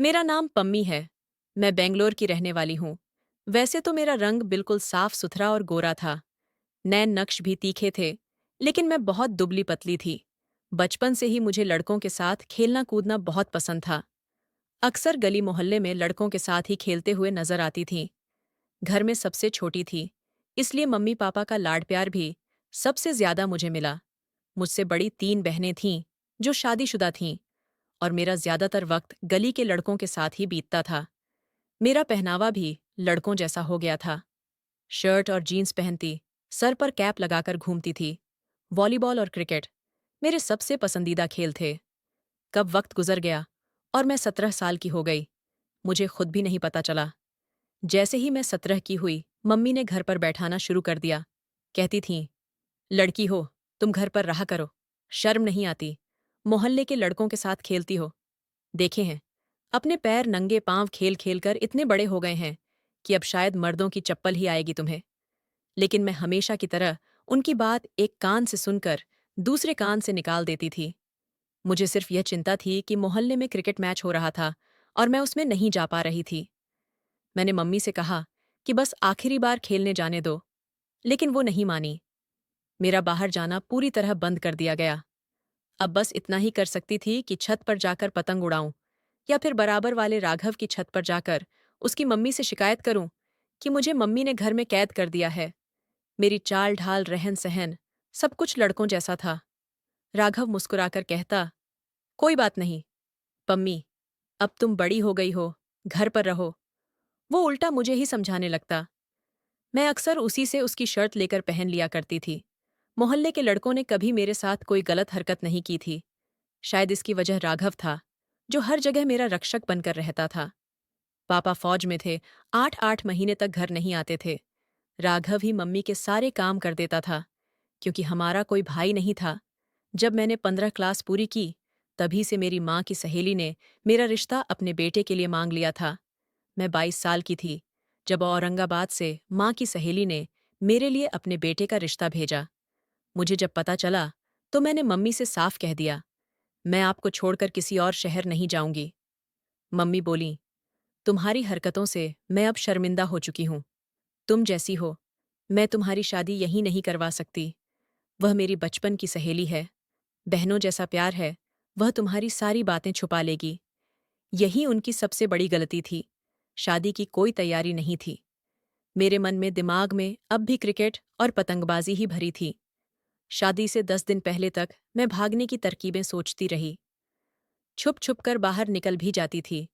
मेरा नाम पम्मी है। मैं बेंगलोर की रहने वाली हूँ। वैसे तो मेरा रंग बिल्कुल साफ सुथरा और गोरा था। नैन नक्श भी तीखे थे, लेकिन मैं बहुत दुबली पतली थी। बचपन से ही मुझे लड़कों के साथ खेलना कूदना बहुत पसंद था। अक्सर गली मोहल्ले में लड़कों के साथ ही खेलते हुए नजर आती थी। घर में सबसे छोटी थी, इसलिए मम्मी पापा का लाड प्यार भी सबसे ज्यादा मुझे मिला। मुझसे बड़ी 3 बहनें थीं, जो शादीशुदा थीं, और मेरा ज्यादातर वक्त गली के लड़कों के साथ ही बीतता था। मेरा पहनावा भी लड़कों जैसा हो गया था। शर्ट और जीन्स पहनती, सर पर कैप लगाकर घूमती थी। वॉलीबॉल और क्रिकेट मेरे सबसे पसंदीदा खेल थे। कब वक्त गुजर गया और मैं 17 साल की हो गई, मुझे खुद भी नहीं पता चला। जैसे ही मैं 17 की हुई, मम्मी ने घर पर बैठाना शुरू कर दिया। कहती थीं, लड़की हो, तुम घर पर रहा करो। शर्म नहीं आती? मोहल्ले के लड़कों के साथ खेलती हो। देखे हैं, अपने पैर नंगे पांव खेल खेल कर इतने बड़े हो गए हैं कि अब शायद मर्दों की चप्पल ही आएगी तुम्हें। लेकिन मैं हमेशा की तरह उनकी बात एक कान से सुनकर दूसरे कान से निकाल देती थी। मुझे सिर्फ यह चिंता थी कि मोहल्ले में क्रिकेट मैच हो रहा था और मैं उसमें नहीं जा पा रही थी। मैंने मम्मी से कहा कि बस आखिरी बार खेलने जाने दो, लेकिन वो नहीं मानी। मेरा बाहर जाना पूरी तरह बंद कर दिया गया। अब बस इतना ही कर सकती थी कि छत पर जाकर पतंग उड़ाऊं, या फिर बराबर वाले राघव की छत पर जाकर उसकी मम्मी से शिकायत करूं कि मुझे मम्मी ने घर में कैद कर दिया है। मेरी चाल ढाल रहन सहन सब कुछ लड़कों जैसा था। राघव मुस्कुराकर कहता, कोई बात नहीं पम्मी, अब तुम बड़ी हो गई हो, घर पर रहो। वो उल्टा मुझे ही समझाने लगता। मैं अक्सर उसी से उसकी शर्ट लेकर पहन लिया करती थी। मोहल्ले के लड़कों ने कभी मेरे साथ कोई गलत हरकत नहीं की थी। शायद इसकी वजह राघव था, जो हर जगह मेरा रक्षक बनकर रहता था। पापा फौज में थे, 8-8 महीने तक घर नहीं आते थे। राघव ही मम्मी के सारे काम कर देता था, क्योंकि हमारा कोई भाई नहीं था। जब मैंने 15 क्लास पूरी की, तभी से मेरी माँ की सहेली ने मेरा रिश्ता अपने बेटे के लिए मांग लिया था। मैं 22 साल की थी जब औरंगाबाद से माँ की सहेली ने मेरे लिए अपने बेटे का रिश्ता भेजा। मुझे जब पता चला, तो मैंने मम्मी से साफ कह दिया, मैं आपको छोड़कर किसी और शहर नहीं जाऊंगी। मम्मी बोली, तुम्हारी हरकतों से मैं अब शर्मिंदा हो चुकी हूं। तुम जैसी हो, मैं तुम्हारी शादी यहीं नहीं करवा सकती। वह मेरी बचपन की सहेली है। बहनों जैसा प्यार है, वह तुम्हारी सारी बातें छुपा लेगी। यही उनकी सबसे बड़ी गलती थी। शादी की कोई तैयारी नहीं थी। मेरे मन में दिमाग में अब भी क्रिकेट और पतंगबाजी ही भरी थी। शादी से 10 दिन पहले तक मैं भागने की तरकीबें सोचती रही। छुप छुप कर बाहर निकल भी जाती थी।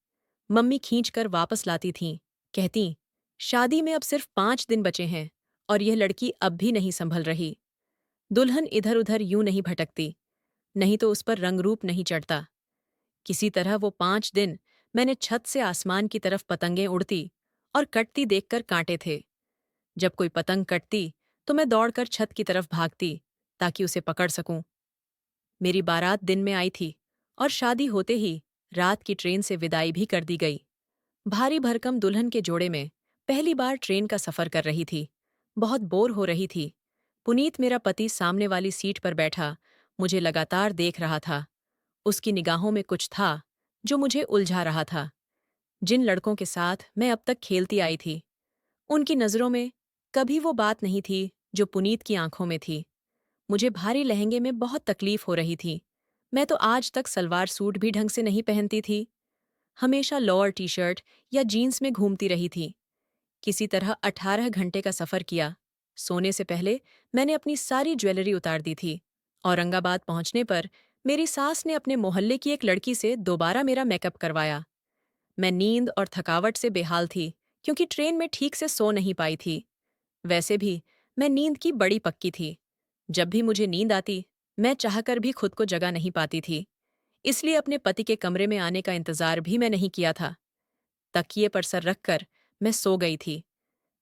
मम्मी खींच कर वापस लाती थीं। कहती, शादी में अब सिर्फ 5 दिन बचे हैं और यह लड़की अब भी नहीं संभल रही। दुल्हन इधर उधर यूं नहीं भटकती, नहीं तो उस पर रंग रूप नहीं चढ़ता। किसी तरह वो 5 दिन मैंने छत से आसमान की तरफ पतंगें उड़ती और कटती देखकर कांटे थे। जब कोई पतंग कटती तो मैं दौड़कर छत की तरफ भागती, ताकि उसे पकड़ सकूं। मेरी बारात दिन में आई थी और शादी होते ही रात की ट्रेन से विदाई भी कर दी गई। भारी भरकम दुल्हन के जोड़े में पहली बार ट्रेन का सफर कर रही थी। बहुत बोर हो रही थी। पुनीत मेरा पति सामने वाली सीट पर बैठा मुझे लगातार देख रहा था। उसकी निगाहों में कुछ था जो मुझे उलझा रहा था। जिन लड़कों के साथ मैं अब तक खेलती आई थी, उनकी नज़रों में कभी वो बात नहीं थी जो पुनीत की आंखों में थी। मुझे भारी लहंगे में बहुत तकलीफ हो रही थी। मैं तो आज तक सलवार सूट भी ढंग से नहीं पहनती थी। हमेशा लोअर टी शर्ट या जीन्स में घूमती रही थी। किसी तरह 18 घंटे का सफर किया। सोने से पहले मैंने अपनी सारी ज्वेलरी उतार दी थी। औरंगाबाद पहुंचने पर मेरी सास ने अपने मोहल्ले की एक लड़की से दोबारा मेरा मेकअप करवाया। मैं नींद और थकावट से बेहाल थी, क्योंकि ट्रेन में ठीक से सो नहीं पाई थी। वैसे भी मैं नींद की बड़ी पक्की थी। जब भी मुझे नींद आती, मैं चाहकर भी खुद को जगा नहीं पाती थी। इसलिए अपने पति के कमरे में आने का इंतजार भी मैं नहीं किया था। तकिए पर सर रखकर मैं सो गई थी।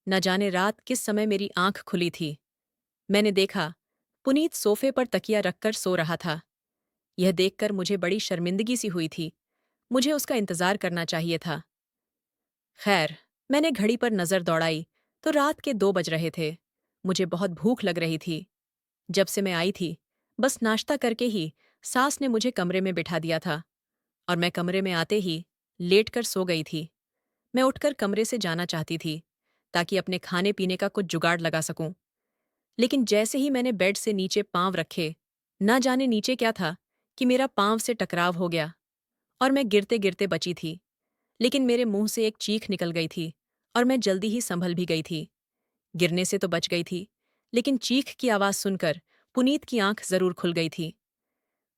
न जाने रात किस समय मेरी आंख खुली थी। मैंने देखा, पुनीत सोफे पर तकिया रखकर सो रहा था। यह देखकर मुझे बड़ी शर्मिंदगी सी हुई थी। मुझे उसका इंतजार करना चाहिए था। खैर, मैंने घड़ी पर नजर दौड़ाई तो रात के 2 बज रहे थे। मुझे बहुत भूख लग रही थी। जब से मैं आई थी, बस नाश्ता करके ही सास ने मुझे कमरे में बिठा दिया था, और मैं कमरे में आते ही लेट कर सो गई थी। मैं उठकर कमरे से जाना चाहती थी ताकि अपने खाने पीने का कुछ जुगाड़ लगा सकूं। लेकिन जैसे ही मैंने बेड से नीचे पांव रखे, ना जाने नीचे क्या था कि मेरा पांव से टकराव हो गया और मैं गिरते गिरते बची थी। लेकिन मेरे मुंह से एक चीख निकल गई थी और मैं जल्दी ही संभल भी गई थी। गिरने से तो बच गई थी, लेकिन चीख की आवाज सुनकर पुनीत की आंख जरूर खुल गई थी।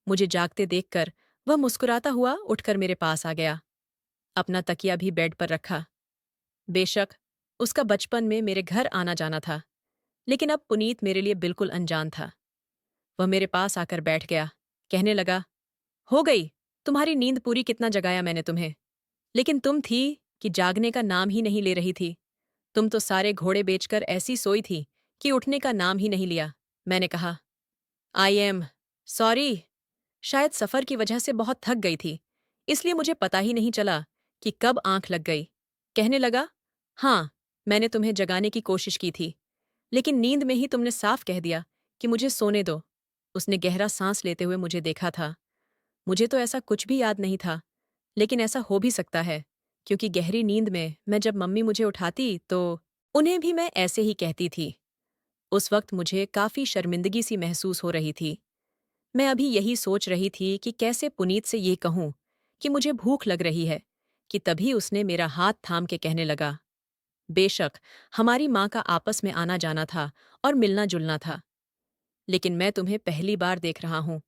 मुझे जागते देखकर वह मुस्कुराता हुआ उठकर मेरे पास आ गया। अपना तकिया भी बेड पर रखा। बेशक उसका बचपन में मेरे घर आना जाना था, लेकिन अब पुनीत मेरे लिए बिल्कुल अनजान था। वह मेरे पास आकर बैठ गया। कहने लगा, हो गई तुम्हारी नींद पूरी, कितना जगाया मैंने तुम्हें, लेकिन तुम थी कि जागने का नाम ही नहीं ले रही थी। तुम तो सारे घोड़े बेचकर ऐसी सोई थी कि उठने का नाम ही नहीं लिया। मैंने कहा, आई एम सॉरी। शायद सफर की वजह से बहुत थक गई थी, इसलिए मुझे पता ही नहीं चला कि कब आंख लग गई। कहने लगा, हाँ, मैंने तुम्हें जगाने की कोशिश की थी, लेकिन नींद में ही तुमने साफ कह दिया कि मुझे सोने दो। उसने गहरा सांस लेते हुए मुझे देखा था। मुझे तो ऐसा कुछ भी याद नहीं था, लेकिन ऐसा हो भी सकता है, क्योंकि गहरी नींद में मैं जब मम्मी मुझे उठाती तो उन्हें भी मैं ऐसे ही कहती थी। उस वक्त मुझे काफी शर्मिंदगी सी महसूस हो रही थी। मैं अभी यही सोच रही थी कि कैसे पुनीत से ये कहूं कि मुझे भूख लग रही है, कि तभी उसने मेरा हाथ थाम के कहने लगा, बेशक हमारी माँ का आपस में आना जाना था और मिलना जुलना था, लेकिन मैं तुम्हें पहली बार देख रहा हूं।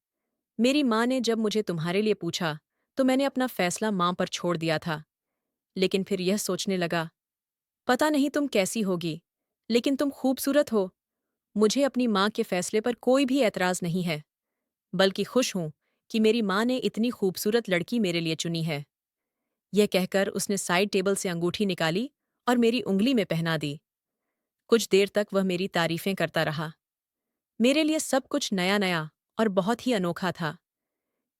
मेरी माँ ने जब मुझे तुम्हारे लिए पूछा तो मैंने अपना फैसला माँ पर छोड़ दिया था, लेकिन फिर यह सोचने लगा, पता नहीं तुम कैसी होगी, लेकिन तुम खूबसूरत हो। मुझे अपनी माँ के फैसले पर कोई भी ऐतराज नहीं है, बल्कि खुश हूं कि मेरी माँ ने इतनी खूबसूरत लड़की मेरे लिए चुनी है। यह कहकर उसने साइड टेबल से अंगूठी निकाली और मेरी उंगली में पहना दी। कुछ देर तक वह मेरी तारीफें करता रहा। मेरे लिए सब कुछ नया नया और बहुत ही अनोखा था,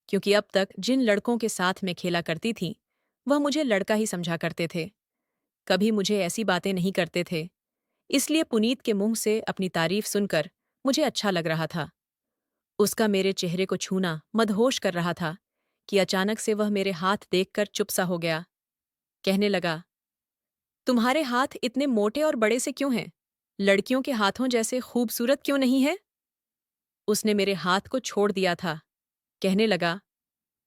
क्योंकि अब तक जिन लड़कों के साथ मैं खेला करती थी वह मुझे लड़का ही समझा करते थे, कभी मुझे ऐसी बातें नहीं करते थे। इसलिए पुनीत के मुंह से अपनी तारीफ सुनकर मुझे अच्छा लग रहा था। उसका मेरे चेहरे को छूना मदहोश कर रहा था कि अचानक से वह मेरे हाथ देखकर चुप सा हो गया। कहने लगा, तुम्हारे हाथ इतने मोटे और बड़े से क्यों हैं? लड़कियों के हाथों जैसे खूबसूरत क्यों नहीं है? उसने मेरे हाथ को छोड़ दिया था। कहने लगा,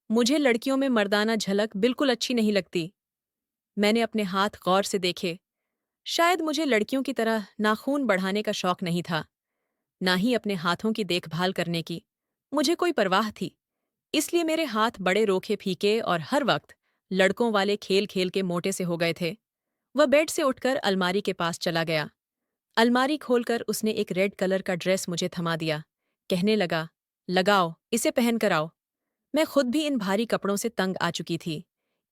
मुझे लड़कियों में मर्दाना झलक बिल्कुल अच्छी नहीं लगती। मैंने अपने हाथ गौर से देखे। शायद मुझे लड़कियों की तरह नाखून बढ़ाने का शौक नहीं था, ना ही अपने हाथों की देखभाल करने की मुझे कोई परवाह थी। इसलिए मेरे हाथ बड़े रोखे फीके और हर वक्त लड़कों वाले खेल खेल के मोटे से हो गए थे। वह बेड से उठकर अलमारी के पास चला गया। अलमारी खोलकर उसने एक रेड कलर का ड्रेस मुझे थमा दिया। कहने लगा, लगाओ, इसे पहन कर आओ। मैं खुद भी इन भारी कपड़ों से तंग आ चुकी थी,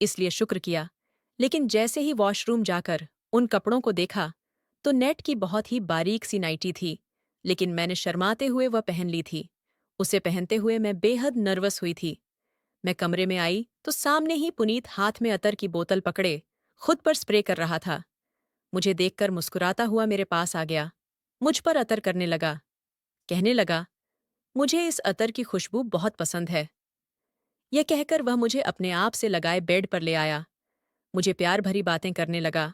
इसलिए शुक्र किया। लेकिन जैसे ही वॉशरूम जाकर उन कपड़ों को देखा तो नेट की बहुत ही बारीक सी नाइटी थी, लेकिन मैंने शर्माते हुए वह पहन ली थी। उसे पहनते हुए मैं बेहद नर्वस हुई थी। मैं कमरे में आई तो सामने ही पुनीत हाथ में अतर की बोतल पकड़े खुद पर स्प्रे कर रहा था। मुझे देखकर मुस्कुराता हुआ मेरे पास आ गया। मुझ पर अतर करने लगा। कहने लगा, मुझे इस अतर की खुशबू बहुत पसंद है। यह कहकर वह मुझे अपने आप से लगाए बेड पर ले आया। मुझे प्यार भरी बातें करने लगा।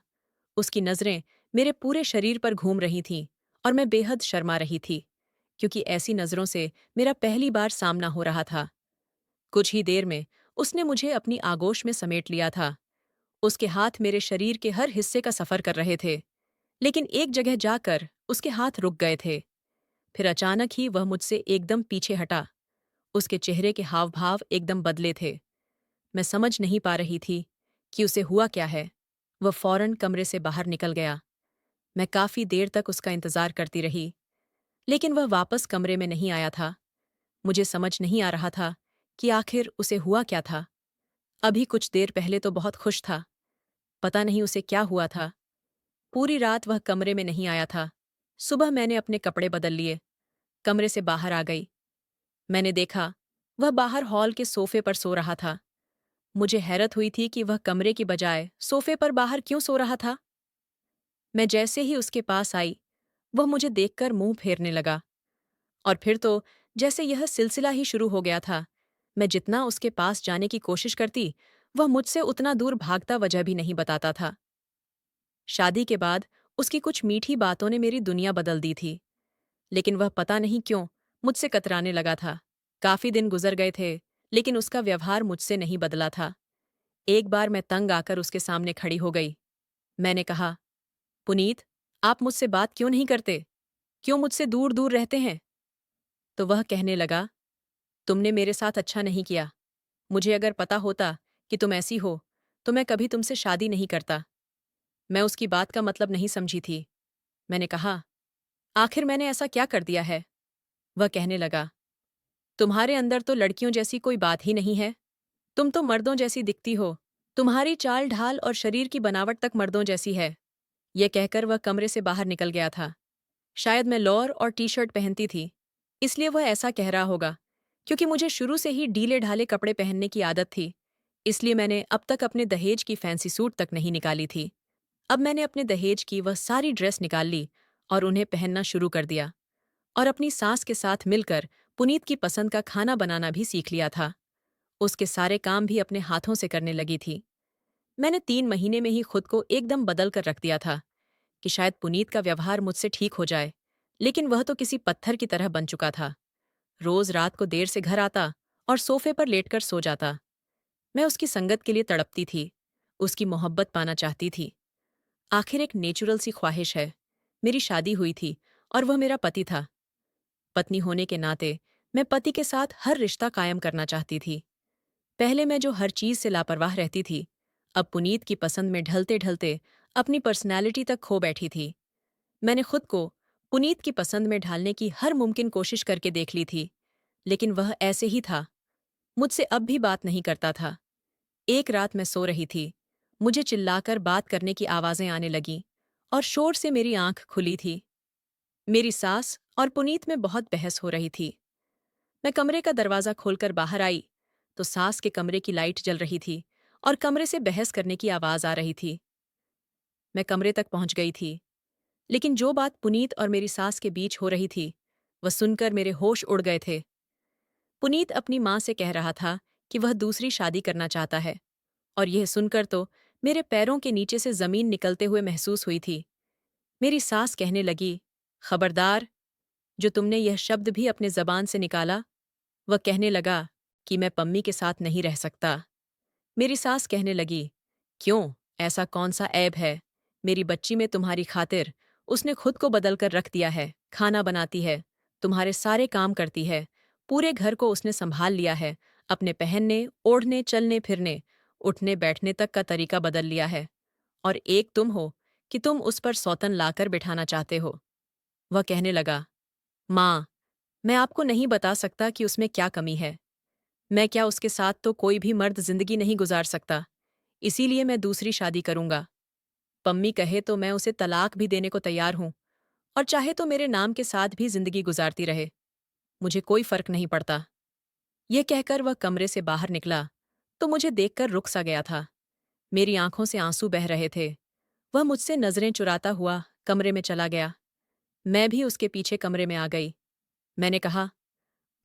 उसकी नज़रें मेरे पूरे शरीर पर घूम रही थीं और मैं बेहद शर्मा रही थी, क्योंकि ऐसी नज़रों से मेरा पहली बार सामना हो रहा था। कुछ ही देर में उसने मुझे अपनी आगोश में समेट लिया था। उसके हाथ मेरे शरीर के हर हिस्से का सफर कर रहे थे, लेकिन एक जगह जाकर उसके हाथ रुक गए थे। फिर अचानक ही वह मुझसे एकदम पीछे हटा। उसके चेहरे के हाव भाव एकदम बदले थे। मैं समझ नहीं पा रही थी कि उसे हुआ क्या है। वह फौरन कमरे से बाहर निकल गया। मैं काफी देर तक उसका इंतजार करती रही, लेकिन वह वापस कमरे में नहीं आया था। मुझे समझ नहीं आ रहा था कि आखिर उसे हुआ क्या था। अभी कुछ देर पहले तो बहुत खुश था। पता नहीं उसे क्या हुआ था। पूरी रात वह कमरे में नहीं आया था। सुबह मैंने अपने कपड़े बदल लिए, कमरे से बाहर आ गई। मैंने देखा वह बाहर हॉल के सोफे पर सो रहा था। मुझे हैरत हुई थी कि वह कमरे की बजाय सोफे पर बाहर क्यों सो रहा था। मैं जैसे ही उसके पास आई, वह मुझे देखकर मुंह फेरने लगा। और फिर तो जैसे यह सिलसिला ही शुरू हो गया था। मैं जितना उसके पास जाने की कोशिश करती, वह मुझसे उतना दूर भागता वजह भी नहीं बताता था। शादी के बाद उसकी कुछ मीठी बातों ने मेरी दुनिया बदल दी थी, लेकिन वह पता नहीं क्यों मुझसे कतराने लगा था। काफी दिन गुजर गए थे, लेकिन उसका व्यवहार मुझसे नहीं बदला था। एक बार मैं तंग आकर उसके सामने खड़ी हो गई। मैंने कहा, पुनीत, आप मुझसे बात क्यों नहीं करते? क्यों मुझसे दूर दूर रहते हैं? तो वह कहने लगा, तुमने मेरे साथ अच्छा नहीं किया। मुझे अगर पता होता कि तुम ऐसी हो, तो मैं कभी तुमसे शादी नहीं करता। मैं उसकी बात का मतलब नहीं समझी थी। मैंने कहा, आखिर मैंने ऐसा क्या कर दिया है? वह कहने लगा, तुम्हारे अंदर तो लड़कियों जैसी कोई बात ही नहीं है। तुम तो मर्दों जैसी दिखती हो। तुम्हारी चाल ढाल और शरीर की बनावट तक मर्दों जैसी है। यह कहकर वह कमरे से बाहर निकल गया था। शायद मैं लोअर और टी शर्ट पहनती थी, इसलिए वह ऐसा कह रहा होगा। क्योंकि मुझे शुरू से ही ढीले ढाले कपड़े पहनने की आदत थी, इसलिए मैंने अब तक अपने दहेज की फैंसी सूट तक नहीं निकाली थी। अब मैंने अपने दहेज की वह सारी ड्रेस निकाल ली और उन्हें पहनना शुरू कर दिया, और अपनी सास के साथ मिलकर पुनीत की पसंद का खाना बनाना भी सीख लिया था। उसके सारे काम भी अपने हाथों से करने लगी थी। मैंने 3 महीने में ही खुद को एकदम बदल कर रख दिया था कि शायद पुनीत का व्यवहार मुझसे ठीक हो जाए, लेकिन वह तो किसी पत्थर की तरह बन चुका था। रोज रात को देर से घर आता और सोफे पर लेटकर सो जाता। मैं उसकी संगत के लिए तड़पती थी, उसकी मोहब्बत पाना चाहती थी। आखिर एक नेचुरल सी ख्वाहिश है। मेरी शादी हुई थी और वह मेरा पति था। पत्नी होने के नाते मैं पति के साथ हर रिश्ता कायम करना चाहती थी। पहले मैं जो हर चीज से लापरवाह रहती थी, अब पुनीत की पसंद में ढलते ढलते अपनी पर्सनैलिटी तक खो बैठी थी। मैंने खुद को पुनीत की पसंद में ढालने की हर मुमकिन कोशिश करके देख ली थी, लेकिन वह ऐसे ही था। मुझसे अब भी बात नहीं करता था। एक रात मैं सो रही थी। मुझे चिल्लाकर बात करने की आवाजें आने लगीं और शोर से मेरी आंख खुली थी। मेरी सास और पुनीत में बहुत बहस हो रही थी। मैं कमरे का दरवाजा खोलकर बाहर आई तो सास के कमरे की लाइट जल रही थी और कमरे से बहस करने की आवाज आ रही थी। मैं कमरे तक पहुंच गई थी, लेकिन जो बात पुनीत और मेरी सास के बीच हो रही थी, वह सुनकर मेरे होश उड़ गए थे। पुनीत अपनी मां से कह रहा था कि वह दूसरी शादी करना चाहता है, और यह सुनकर तो मेरे पैरों के नीचे से जमीन निकलते हुए महसूस हुई थी। मेरी सास कहने लगी, खबरदार, जो तुमने यह शब्द भी अपने जबान से निकाला। वह कहने लगा कि मैं पम्मी के साथ नहीं रह सकता। मेरी सास कहने लगी, क्यों, ऐसा कौन सा ऐब है? मेरी बच्ची में तुम्हारी खातिर उसने खुद को बदल कर रख दिया है। खाना बनाती है, तुम्हारे सारे काम करती है, पूरे घर को उसने संभाल लिया है। अपने पहनने, ओढ़ने, चलने फिरने, उठने बैठने तक का तरीका बदल लिया है। और एक तुम हो कि तुम उस पर सौतन लाकर बिठाना चाहते हो। वह कहने लगा, माँ, मैं आपको नहीं बता सकता कि उसमें क्या कमी है। मैं क्या, उसके साथ तो कोई भी मर्द जिंदगी नहीं गुजार सकता, इसीलिए मैं दूसरी शादी करूंगा। पम्मी कहे तो मैं उसे तलाक भी देने को तैयार हूं, और चाहे तो मेरे नाम के साथ भी जिंदगी गुजारती रहे। मुझे कोई फर्क नहीं पड़ता। यह कहकर वह कमरे से बाहर निकला तो मुझे देखकर रुक सा गया था। मेरी आंखों से आंसू बह रहे थे। वह मुझसे नजरें चुराता हुआ कमरे में चला गया। मैं भी उसके पीछे कमरे में आ गई। मैंने कहा,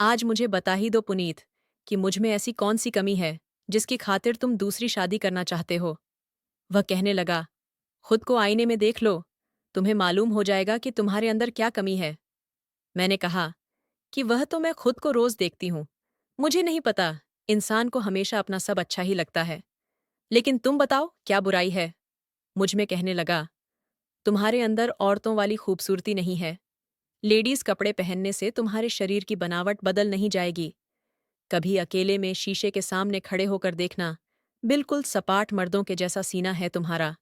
आज मुझे बता ही दो पुनीत कि मुझ में ऐसी कौन सी कमी है जिसकी खातिर तुम दूसरी शादी करना चाहते हो। वह कहने लगा, खुद को आईने में देख लो, तुम्हें मालूम हो जाएगा कि तुम्हारे अंदर क्या कमी है। मैंने कहा कि वह तो मैं खुद को रोज देखती हूँ। मुझे नहीं पता, इंसान को हमेशा अपना सब अच्छा ही लगता है। लेकिन तुम बताओ, क्या बुराई है? मुझ में कहने लगा, तुम्हारे अंदर औरतों वाली खूबसूरती नहीं है। लेडीज कपड़े पहनने से तुम्हारे शरीर की बनावट बदल नहीं जाएगी। कभी अकेले में शीशे के सामने खड़े होकर देखना, बिल्कुल सपाट मर्दों के जैसा सीना है तुम्हारा।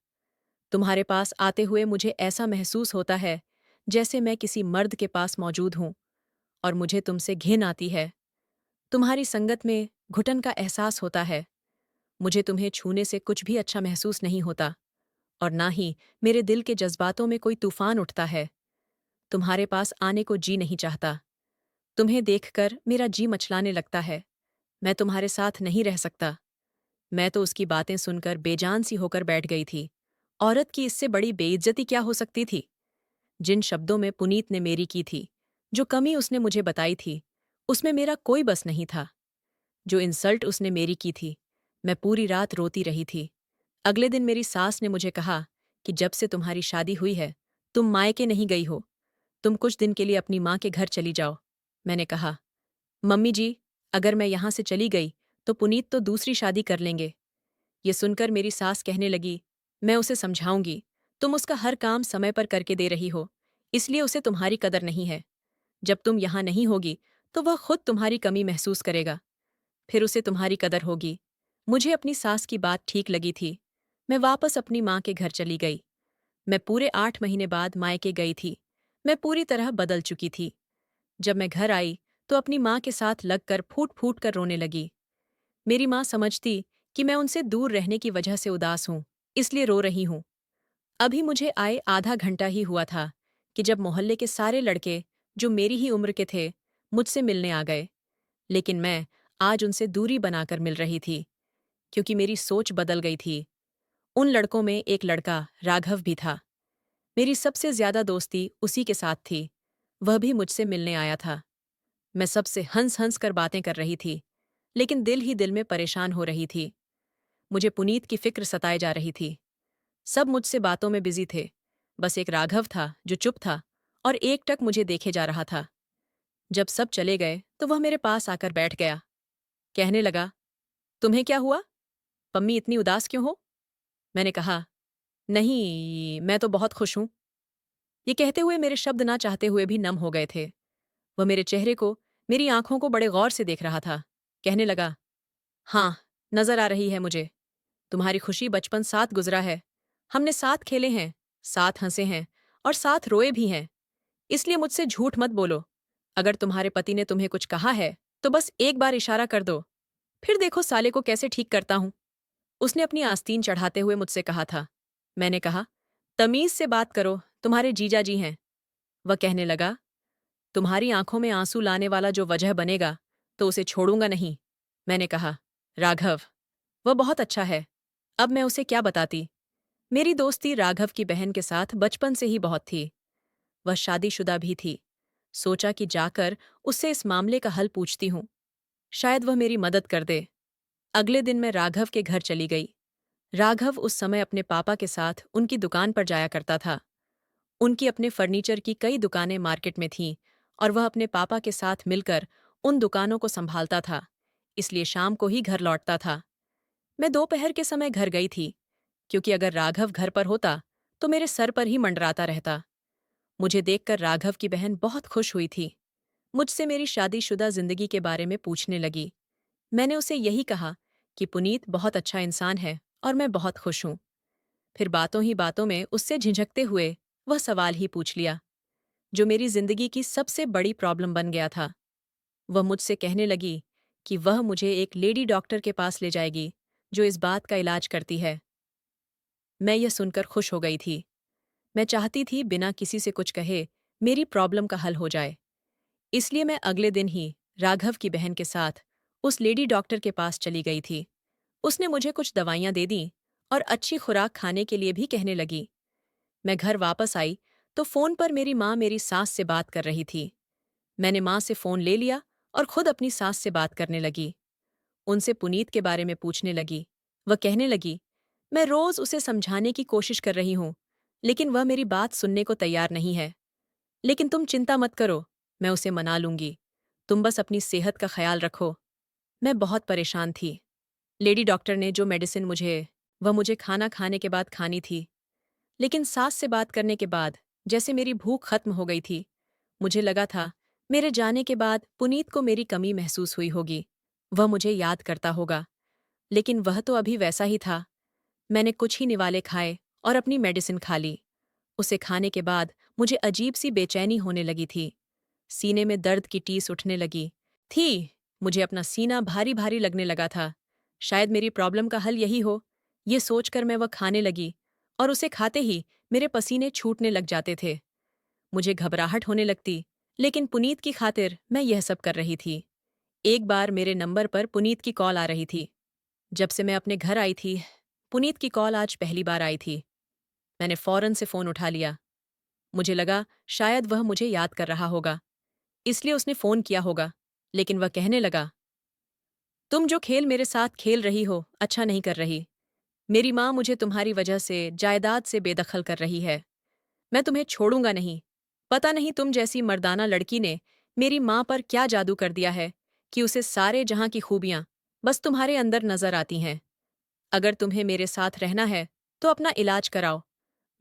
तुम्हारे पास आते हुए मुझे ऐसा महसूस होता है जैसे मैं किसी मर्द के पास मौजूद हूं, और मुझे तुमसे घिन आती है। तुम्हारी संगत में घुटन का एहसास होता है। मुझे तुम्हें छूने से कुछ भी अच्छा महसूस नहीं होता, और ना ही मेरे दिल के जज्बातों में कोई तूफान उठता है। तुम्हारे पास आने को जी नहीं चाहता। तुम्हें देखकर मेरा जी मचलाने लगता है। मैं तुम्हारे साथ नहीं रह सकता। मैं तो उसकी बातें सुनकर बेजान सी होकर बैठ गई थी। औरत की इससे बड़ी बेइज्जती क्या हो सकती थी? जिन शब्दों में पुनीत ने मेरी की थी, जो कमी उसने मुझे बताई थी, उसमें मेरा कोई बस नहीं था। जो इंसल्ट उसने मेरी की थी, मैं पूरी रात रोती रही थी। अगले दिन मेरी सास ने मुझे कहा कि जब से तुम्हारी शादी हुई है, तुम मायके नहीं गई हो। तुम कुछ दिन के लिए अपनी माँ के घर चली जाओ। मैंने कहा, मम्मी जी, अगर मैं यहाँ से चली गई, तो पुनीत तो दूसरी शादी कर लेंगे। ये सुनकर मेरी सास कहने लगी, मैं उसे समझाऊंगी। तुम उसका हर काम समय पर करके दे रही हो, इसलिए उसे तुम्हारी कदर नहीं है। जब तुम यहाँ नहीं होगी, तो वह खुद तुम्हारी कमी महसूस करेगा। फिर उसे तुम्हारी कदर होगी। मुझे अपनी सास की बात ठीक लगी थी। मैं वापस अपनी माँ के घर चली गई। मैं पूरे 8 महीने बाद मायके गई थी। मैं पूरी तरह बदल चुकी थी। जब मैं घर आई, तो अपनी माँ के साथ लगकर फूट फूट कर रोने लगी। मेरी माँ समझती कि मैं उनसे दूर रहने की वजह से उदास हूँ, इसलिए रो रही हूँ। अभी मुझे आए आधा घंटा ही हुआ था कि जब मोहल्ले के सारे लड़के, जो मेरी ही उम्र के थे, मुझसे मिलने आ गए। लेकिन मैं आज उनसे दूरी बनाकर मिल रही थी, क्योंकि मेरी सोच बदल गई थी। उन लड़कों में एक लड़का राघव भी था। मेरी सबसे ज्यादा दोस्ती उसी के साथ थी। वह भी मुझसे मिलने आया था। मैं सबसे हंस हंस कर बातें कर रही थी, लेकिन दिल ही दिल में परेशान हो रही थी। मुझे पुनीत की फिक्र सताए जा रही थी। सब मुझसे बातों में बिजी थे। बस एक राघव था जो चुप था और एकटक मुझे देखे जा रहा था। जब सब चले गए, तो वह मेरे पास आकर बैठ गया। कहने लगा, तुम्हें क्या हुआ? पम्मी इतनी उदास क्यों हो? मैंने कहा, नहीं, मैं तो बहुत खुश हूं। ये कहते हुए मेरे शब्द ना चाहते हुए भी नम हो गए थे। वह मेरे चेहरे को, मेरी आंखों को बड़े गौर से देख रहा था। कहने लगा, हाँ, नजर आ रही है मुझे। तुम्हारी खुशी बचपन साथ गुजरा है। हमने साथ खेले हैं, साथ हंसे हैं और साथ रोए भी हैं। इसलिए मुझसे झूठ मत बोलो। अगर तुम्हारे पति ने तुम्हें कुछ कहा है, तो बस एक बार इशारा कर दो, फिर देखो साले को कैसे ठीक करता हूं। उसने अपनी आस्तीन चढ़ाते हुए मुझसे कहा था। मैंने कहा, तमीज से बात करो, तुम्हारे जीजा जी हैं। वह कहने लगा, तुम्हारी आंखों में आंसू लाने वाला जो वजह बनेगा, तो उसे छोड़ूंगा नहीं। मैंने कहा, राघव, वह बहुत अच्छा है। अब मैं उसे क्या बताती? मेरी दोस्ती राघव की बहन के साथ बचपन से ही बहुत थी। वह शादीशुदा भी थी। सोचा कि जाकर उससे इस मामले का हल पूछती हूँ। शायद वह मेरी मदद कर दे। अगले दिन मैं राघव के घर चली गई। राघव उस समय अपने पापा के साथ उनकी दुकान पर जाया करता था। उनकी अपने फर्नीचर की कई दुकानें मार्केट में थीं और वह अपने पापा के साथ मिलकर उन दुकानों को संभालता था, इसलिए शाम को ही घर लौटता था। मैं दोपहर के समय घर गई थी, क्योंकि अगर राघव घर पर होता, तो मेरे सर पर ही मंडराता रहता। मुझे देखकर राघव की बहन बहुत खुश हुई थी। मुझसे मेरी शादीशुदा जिंदगी के बारे में पूछने लगी। मैंने उसे यही कहा कि पुनीत बहुत अच्छा इंसान है और मैं बहुत खुश हूं। फिर बातों ही बातों में उससे झिझकते हुए वह सवाल ही पूछ लिया, जो मेरी जिंदगी की सबसे बड़ी प्रॉब्लम बन गया था। वह मुझसे कहने लगी कि वह मुझे एक लेडी डॉक्टर के पास ले जाएगी, जो इस बात का इलाज करती है। मैं यह सुनकर खुश हो गई थी। मैं चाहती थी बिना किसी से कुछ कहे मेरी प्रॉब्लम का हल हो जाए। इसलिए मैं अगले दिन ही राघव की बहन के साथ उस लेडी डॉक्टर के पास चली गई थी। उसने मुझे कुछ दवाइयां दे दीं और अच्छी खुराक खाने के लिए भी कहने लगी। मैं घर वापस आई, तो फोन पर मेरी माँ मेरी सास से बात कर रही थी। मैंने माँ से फोन ले लिया और खुद अपनी सास से बात करने लगी। उनसे पुनीत के बारे में पूछने लगी। वह कहने लगी, मैं रोज उसे समझाने की कोशिश कर रही हूँ, लेकिन वह मेरी बात सुनने को तैयार नहीं है। लेकिन तुम चिंता मत करो, मैं उसे मना लूंगी। तुम बस अपनी सेहत का ख्याल रखो। मैं बहुत परेशान थी। लेडी डॉक्टर ने जो मेडिसिन वह मुझे खाना खाने के बाद खानी थी। लेकिन सास से बात करने के बाद जैसे मेरी भूख खत्म हो गई थी। मुझे लगा था मेरे जाने के बाद पुनीत को मेरी कमी महसूस हुई होगी। वह मुझे याद करता होगा। लेकिन वह तो अभी वैसा ही था। मैंने कुछ ही निवाले खाए और अपनी मेडिसिन खा ली। उसे खाने के बाद मुझे अजीब सी बेचैनी होने लगी थी। सीने में दर्द की टीस उठने लगी थी। मुझे अपना सीना भारी भारी लगने लगा था। शायद मेरी प्रॉब्लम का हल यही हो। ये सोचकर मैं वह खाने लगी और उसे खाते ही मेरे पसीने छूटने लग जाते थे। मुझे घबराहट होने लगती, लेकिन पुनीत की खातिर मैं यह सब कर रही थी। एक बार मेरे नंबर पर पुनीत की कॉल आ रही थी। जब से मैं अपने घर आई थी, पुनीत की कॉल आज पहली बार आई थी। मैंने फौरन से फोन उठा लिया। मुझे लगा शायद वह मुझे याद कर रहा होगा, इसलिए उसने फोन किया होगा। लेकिन वह कहने लगा, तुम जो खेल मेरे साथ खेल रही हो अच्छा नहीं कर रही। मेरी माँ मुझे तुम्हारी वजह से जायदाद से बेदखल कर रही है। मैं तुम्हें छोड़ूंगा नहीं। पता नहीं तुम जैसी मर्दाना लड़की ने मेरी माँ पर क्या जादू कर दिया है कि उसे सारे जहां की खूबियां बस तुम्हारे अंदर नजर आती हैं। अगर तुम्हें मेरे साथ रहना है तो अपना इलाज कराओ।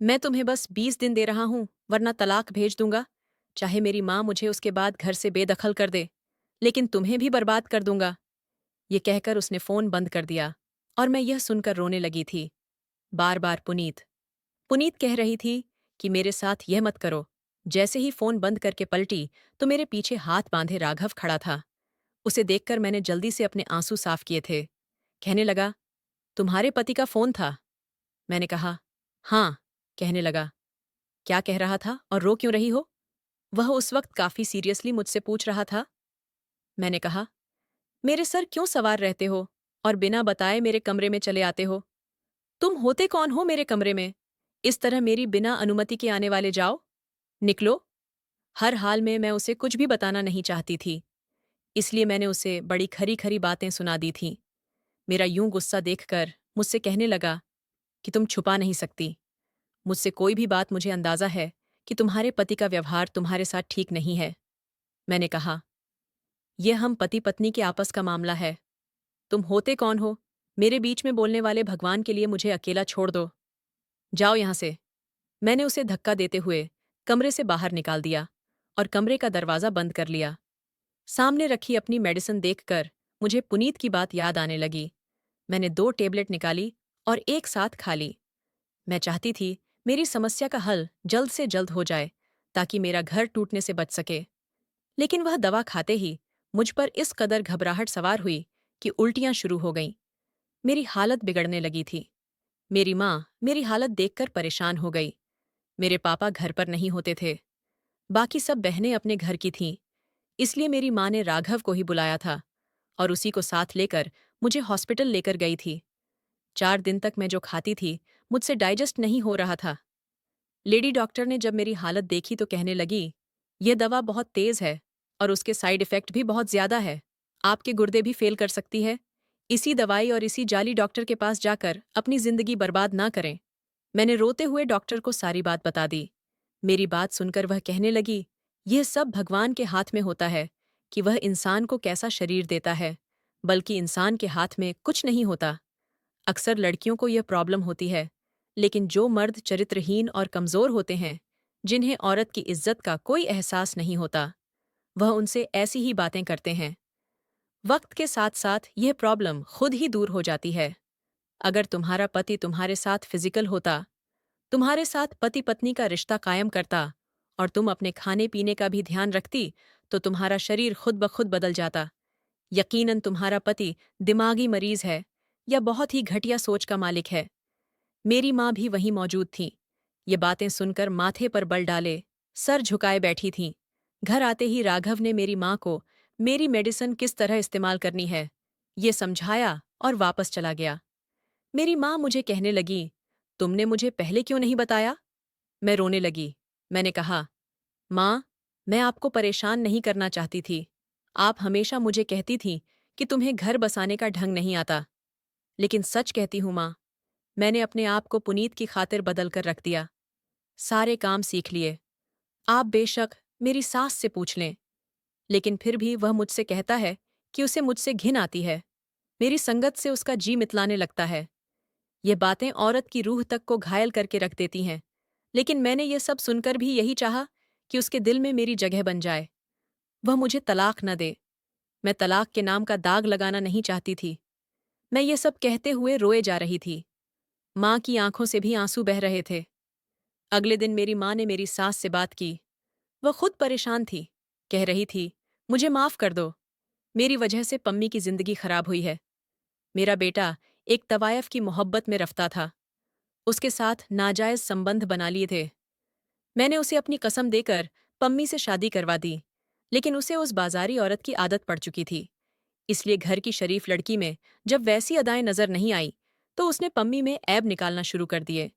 मैं तुम्हें बस 20 दिन दे रहा हूं, वरना तलाक भेज दूंगा। चाहे मेरी माँ मुझे उसके बाद घर से बेदखल कर दे, लेकिन तुम्हें भी बर्बाद कर दूंगा। ये कहकर उसने फोन बंद कर दिया और मैं यह सुनकर रोने लगी थी। बार बार पुनीत पुनीत कह रही थी कि मेरे साथ यह मत करो। जैसे ही फोन बंद करके पलटी तो मेरे पीछे हाथ बांधे राघव खड़ा था। उसे देखकर मैंने जल्दी से अपने आंसू साफ किए थे। कहने लगा, तुम्हारे पति का फोन था? मैंने कहा, हाँ। कहने लगा, क्या कह रहा था और रो क्यों रही हो? वह उस वक्त काफी सीरियसली मुझसे पूछ रहा था। मैंने कहा, मेरे सर क्यों सवार रहते हो और बिना बताए मेरे कमरे में चले आते हो? तुम होते कौन हो मेरे कमरे में? इस तरह मेरी बिना अनुमति के आने वाले जाओ। निकलो। हर हाल में मैं उसे कुछ भी बताना नहीं चाहती थी, इसलिए मैंने उसे बड़ी खरी खरी बातें सुना दी थीं। मेरा यूं गुस्सा देखकर मुझसे कहने लगा कि तुम छुपा नहीं सकती। मुझसे कोई भी बात, मुझे अंदाजा है कि तुम्हारे पति का व्यवहार तुम्हारे साथ ठीक नहीं है। मैंने कहा, यह हम पति पत्नी के आपस का मामला है। तुम होते कौन हो मेरे बीच में बोलने वाले? भगवान के लिए मुझे अकेला छोड़ दो। जाओ यहां से। मैंने उसे धक्का देते हुए कमरे से बाहर निकाल दिया और कमरे का दरवाजा बंद कर लिया। सामने रखी अपनी मेडिसिन देखकर मुझे पुनीत की बात याद आने लगी। मैंने 2 टेबलेट निकाली और एक साथ खा ली। मैं चाहती थी मेरी समस्या का हल जल्द से जल्द हो जाए ताकि मेरा घर टूटने से बच सके। लेकिन वह दवा खाते ही मुझ पर इस कदर घबराहट सवार हुई कि उल्टियां शुरू हो गईं। मेरी हालत बिगड़ने लगी थी। मेरी माँ मेरी हालत देखकर परेशान हो गई। मेरे पापा घर पर नहीं होते थे। बाकी सब बहनें अपने घर की थीं, इसलिए मेरी माँ ने राघव को ही बुलाया था और उसी को साथ लेकर मुझे हॉस्पिटल लेकर गई थी। 4 दिन तक मैं जो खाती थी मुझसे डाइजेस्ट नहीं हो रहा था। लेडी डॉक्टर ने जब मेरी हालत देखी तो कहने लगी, यह दवा बहुत तेज है और उसके साइड इफेक्ट भी बहुत ज्यादा है। आपके गुर्दे भी फेल कर सकती है। इसी दवाई और इसी जाली डॉक्टर के पास जाकर अपनी जिंदगी बर्बाद ना करें। मैंने रोते हुए डॉक्टर को सारी बात बता दी। मेरी बात सुनकर वह कहने लगी, यह सब भगवान के हाथ में होता है कि वह इंसान को कैसा शरीर देता है, बल्कि इंसान के हाथ में कुछ नहीं होता। अक्सर लड़कियों को यह प्रॉब्लम होती है, लेकिन जो मर्द चरित्रहीन और कमजोर होते हैं, जिन्हें औरत की इज्जत का कोई एहसास नहीं होता, वह उनसे ऐसी ही बातें करते हैं। वक्त के साथ साथ यह प्रॉब्लम खुद ही दूर हो जाती है। अगर तुम्हारा पति तुम्हारे साथ फिजिकल होता, तुम्हारे साथ पति पत्नी का रिश्ता कायम करता और तुम अपने खाने पीने का भी ध्यान रखती, तो तुम्हारा शरीर खुद ब खुद बदल जाता। यकीनन तुम्हारा पति दिमागी मरीज है या बहुत ही घटिया सोच का मालिक है। मेरी माँ भी वहीं मौजूद थी। ये बातें सुनकर माथे पर बल डाले सर झुकाए बैठी थीं। घर आते ही राघव ने मेरी माँ को मेरी मेडिसिन किस तरह इस्तेमाल करनी है ये समझाया और वापस चला गया। मेरी माँ मुझे कहने लगी, तुमने मुझे पहले क्यों नहीं बताया? मैं रोने लगी। मैंने कहा, माँ, मैं आपको परेशान नहीं करना चाहती थी। आप हमेशा मुझे कहती थीं कि तुम्हें घर बसाने का ढंग नहीं आता। लेकिन सच कहती हूँ माँ, मैंने अपने आप को पुनीत की खातिर बदल कर रख दिया। सारे काम सीख लिए। आप बेशक मेरी सास से पूछ लें, लेकिन फिर भी वह मुझसे कहता है कि उसे मुझसे घिन आती है। मेरी संगत से उसका जी मितलाने लगता है। ये बातें औरत की रूह तक को घायल करके रख देती हैं, लेकिन मैंने ये सब सुनकर भी यही चाहा कि उसके दिल में मेरी जगह बन जाए। वह मुझे तलाक न दे। मैं तलाक के नाम का दाग लगाना नहीं चाहती थी। मैं ये सब कहते हुए रोए जा रही थी। माँ की आंखों से भी आंसू बह रहे थे। अगले दिन मेरी माँ ने मेरी सास से बात की। वह खुद परेशान थी। कह रही थी, मुझे माफ कर दो। मेरी वजह से पम्मी की जिंदगी खराब हुई है। मेरा बेटा एक तवायफ की मोहब्बत में रफ्ता था। उसके साथ नाजायज संबंध बना लिए थे। मैंने उसे अपनी कसम देकर पम्मी से शादी करवा दी, लेकिन उसे उस बाजारी औरत की आदत पड़ चुकी थी। इसलिए घर की शरीफ लड़की में जब वैसी अदाएं नजर नहीं आई, तो उसने पम्मी में ऐब निकालना शुरू कर दिए।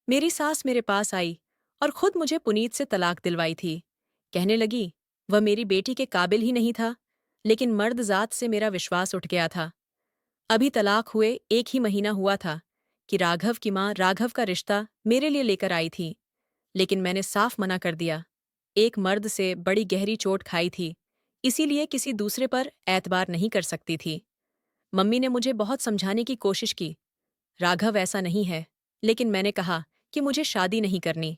मेरी सास मेरे पास आई और खुद मुझे पुनीत से तलाक दिलवाई थी। कहने लगी, वह मेरी बेटी के काबिल ही नहीं था। लेकिन मर्द ज़ात से मेरा विश्वास उठ गया था। अभी तलाक हुए 1 ही महीना हुआ था कि राघव की माँ राघव का रिश्ता मेरे लिए लेकर आई थी, लेकिन मैंने साफ मना कर दिया। एक मर्द से बड़ी गहरी चोट खाई थी, इसीलिए किसी दूसरे पर एतबार नहीं कर सकती थी। मम्मी ने मुझे बहुत समझाने की कोशिश की, राघव ऐसा नहीं है, लेकिन मैंने कहा कि मुझे शादी नहीं करनी।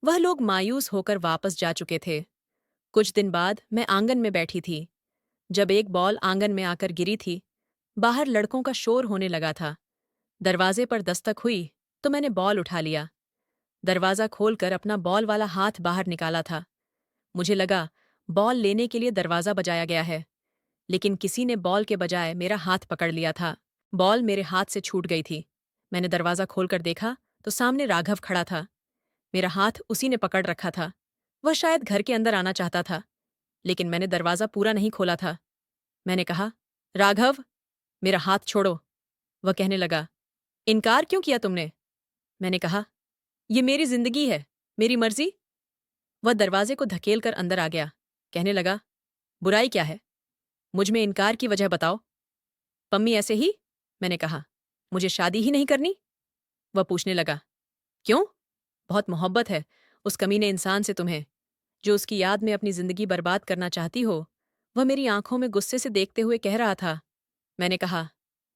वह लोग मायूस होकर वापस जा चुके थे। कुछ दिन बाद मैं आंगन में बैठी थी, जब एक बॉल आंगन में आकर गिरी थी। बाहर लड़कों का शोर होने लगा था। दरवाजे पर दस्तक हुई तो मैंने बॉल उठा लिया। दरवाज़ा खोलकर अपना बॉल वाला हाथ बाहर निकाला था। मुझे लगा बॉल लेने के लिए दरवाज़ा बजाया गया है, लेकिन किसी ने बॉल के बजाय मेरा हाथ पकड़ लिया था। बॉल मेरे हाथ से छूट गई थी। मैंने दरवाज़ा खोलकर देखा तो सामने राघव खड़ा था। मेरा हाथ उसी ने पकड़ रखा था। वह शायद घर के अंदर आना चाहता था, लेकिन मैंने दरवाज़ा पूरा नहीं खोला था। मैंने कहा, राघव, मेरा हाथ छोड़ो। वह कहने लगा, इनकार क्यों किया तुमने? मैंने कहा, ये मेरी जिंदगी है, मेरी मर्जी। वह दरवाजे को धकेलकर अंदर आ गया। कहने लगा, बुराई क्या है? मुझ में इनकार की वजह बताओ। पम्मी ऐसे ही? मैंने कहा, मुझे शादी ही नहीं करनी? वह पूछने लगा, क्यों? बहुत मोहब्बत है उस कमीने इंसान से तुम्हें, जो उसकी याद में अपनी जिंदगी बर्बाद करना चाहती हो। वह मेरी आंखों में गुस्से से देखते हुए कह रहा था। मैंने कहा,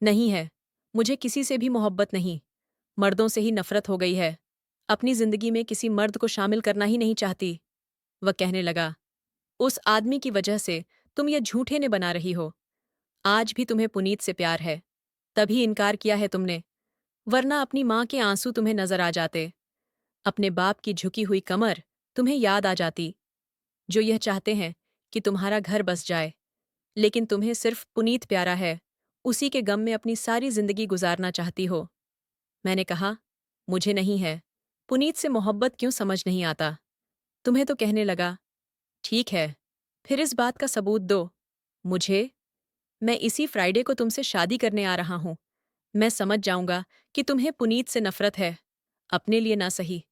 नहीं है, मुझे किसी से भी मोहब्बत नहीं, मर्दों से ही नफरत हो गई है। अपनी जिंदगी में किसी मर्द को शामिल करना ही नहीं चाहती। वह कहने लगा, उस आदमी की वजह से तुम ये झूठे ने बना रही हो। आज भी तुम्हें पुनीत से प्यार है, तभी इनकार किया है तुमने, वरना अपनी माँ के आंसू तुम्हें नजर आ जाते। अपने बाप की झुकी हुई कमर तुम्हें याद आ जाती, जो यह चाहते हैं कि तुम्हारा घर बस जाए, लेकिन तुम्हें सिर्फ पुनीत प्यारा है। उसी के गम में अपनी सारी जिंदगी गुजारना चाहती हो। मैंने कहा, मुझे नहीं है, पुनीत से मोहब्बत क्यों समझ नहीं आता। तुम्हें तो कहने लगा, ठीक है, फिर इस बात का सबूत दो मुझे। मैं इसी फ्राइडे को तुमसे शादी करने आ रहा हूं। मैं समझ जाऊंगा कि तुम्हें पुनीत से नफरत है। अपने लिए ना सही,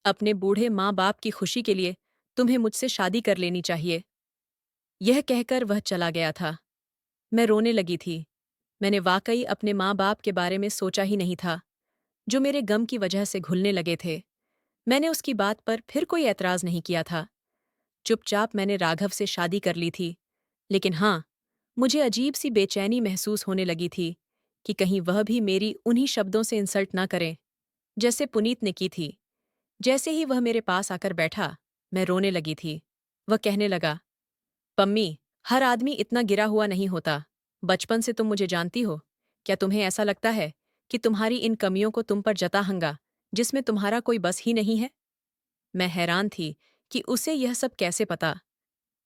अपने बूढ़े माँ बाप की खुशी के लिए तुम्हें मुझसे शादी कर लेनी चाहिए। यह कहकर वह चला गया था। मैं रोने लगी थी। मैंने वाकई अपने माँ बाप के बारे में सोचा ही नहीं था, जो मेरे गम की वजह से घुलने लगे थे। मैंने उसकी बात पर फिर कोई ऐतराज नहीं किया था। चुपचाप मैंने राघव से शादी कर ली थी। लेकिन हाँ, मुझे अजीब सी बेचैनी महसूस होने लगी थी कि कहीं वह भी मेरी उन्हीं शब्दों से इंसल्ट ना करें, जैसे पुनीत ने की थी। जैसे ही वह मेरे पास आकर बैठा, मैं रोने लगी थी। वह कहने लगा, पम्मी, हर आदमी इतना गिरा हुआ नहीं होता। बचपन से तुम मुझे जानती हो। क्या तुम्हें ऐसा लगता है कि तुम्हारी इन कमियों को तुम पर जताहंगा, जिसमें तुम्हारा कोई बस ही नहीं है? मैं हैरान थी कि उसे यह सब कैसे पता।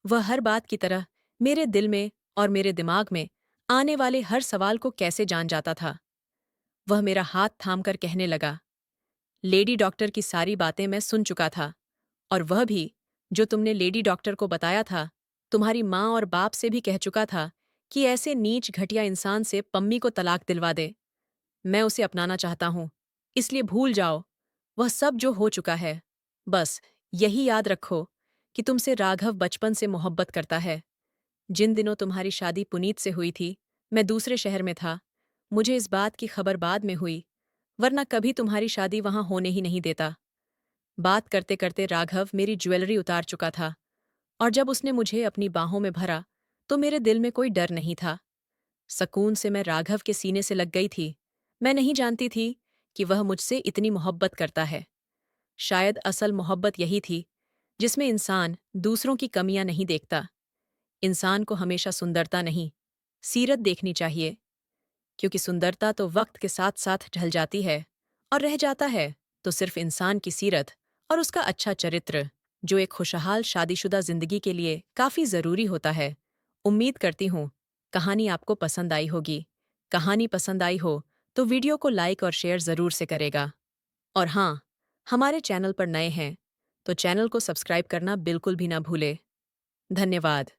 वह हर बात की तरह मेरे दिल में और मेरे दिमाग में आने वाले हर सवाल को कैसे जान जाता था। वह मेरा हाथ थामकर कहने लगा, लेडी डॉक्टर की सारी बातें मैं सुन चुका था, और वह भी जो तुमने लेडी डॉक्टर को बताया था, तुम्हारी माँ और बाप से भी कह चुका था कि ऐसे नीच घटिया इंसान से पम्मी को तलाक दिलवा दे। मैं उसे अपनाना चाहता हूँ, इसलिए भूल जाओ वह सब जो हो चुका है। बस यही याद रखो कि तुमसे राघव बचपन से मोहब्बत करता है। जिन दिनों तुम्हारी शादी पुनीत से हुई थी, मैं दूसरे शहर में था। मुझे इस बात की खबर बाद में हुई, वरना कभी तुम्हारी शादी वहां होने ही नहीं देता। बात करते करते राघव मेरी ज्वेलरी उतार चुका था, और जब उसने मुझे अपनी बाहों में भरा तो मेरे दिल में कोई डर नहीं था। सकून से मैं राघव के सीने से लग गई थी। मैं नहीं जानती थी कि वह मुझसे इतनी मोहब्बत करता है। शायद असल मोहब्बत यही थी, जिसमें इंसान दूसरों की कमियां नहीं देखता। इंसान को हमेशा सुंदरता नहीं, सीरत देखनी चाहिए, क्योंकि सुंदरता तो वक्त के साथ साथ ढल जाती है, और रह जाता है तो सिर्फ इंसान की सीरत और उसका अच्छा चरित्र, जो एक खुशहाल शादीशुदा जिंदगी के लिए काफी जरूरी होता है। उम्मीद करती हूँ कहानी आपको पसंद आई होगी। कहानी पसंद आई हो तो वीडियो को लाइक और शेयर जरूर से करेगा। और हाँ, हमारे चैनल पर नए हैं तो चैनल को सब्सक्राइब करना बिल्कुल भी ना भूले। धन्यवाद।